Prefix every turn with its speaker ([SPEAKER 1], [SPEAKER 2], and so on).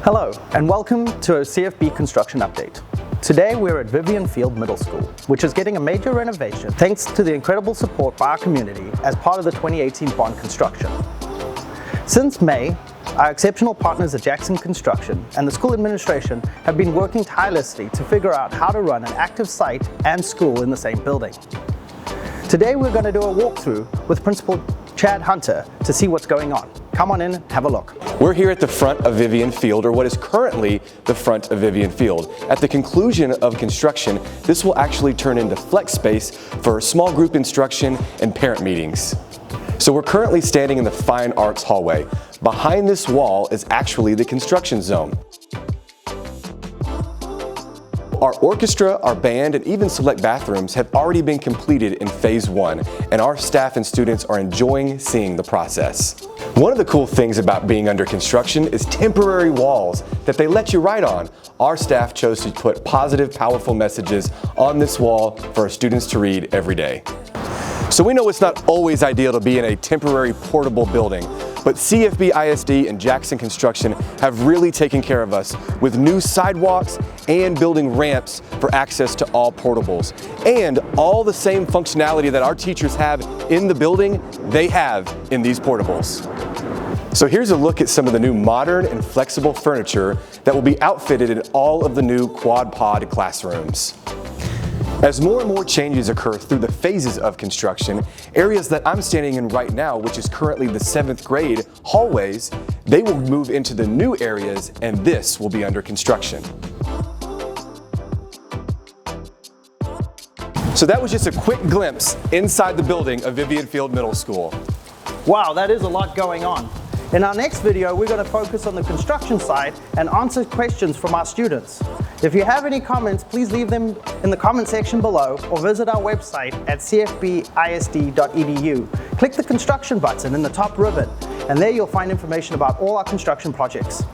[SPEAKER 1] Hello, and welcome to a CFB construction update. Today we're at Vivian Field Middle School, which is getting a major renovation thanks to the incredible support by our community as part of the 2018 bond construction. Since May, our exceptional partners at Jackson Construction and the school administration have been working tirelessly to figure out how to run an active site and school in the same building. Today we're going to do a walkthrough with Principal Chad Hunter to see what's going on. Come on in and have a look.
[SPEAKER 2] We're here at the front of Vivian Field, or what is currently the front of Vivian Field. At the conclusion of construction, this will actually turn into flex space for small group instruction and parent meetings. So we're currently standing in the Fine Arts hallway. Behind this wall is actually the construction zone. Our orchestra, our band, and even select bathrooms have already been completed in phase 1, and our staff and students are enjoying seeing the process. One of the cool things about being under construction is temporary walls that they let you write on. Our staff chose to put positive, powerful messages on this wall for our students to read every day. So we know it's not always ideal to be in a temporary portable building, but CFBISD and Jackson Construction have really taken care of us with new sidewalks and building ramps for access to all portables. And all the same functionality that our teachers have in the building, they have in these portables. So here's a look at some of the new modern and flexible furniture that will be outfitted in all of the new quad pod classrooms. As more and more changes occur through the phases of construction, areas that I'm standing in right now, which is currently the 7th grade hallways, they will move into the new areas, and this will be under construction. So that was just a quick glimpse inside the building of Vivian Field Middle School.
[SPEAKER 1] Wow, that is a lot going on. In our next video, we're going to focus on the construction side and answer questions from our students. If you have any comments, please leave them in the comment section below or visit our website at cfbisd.edu. Click the construction button in the top ribbon, and there you'll find information about all our construction projects.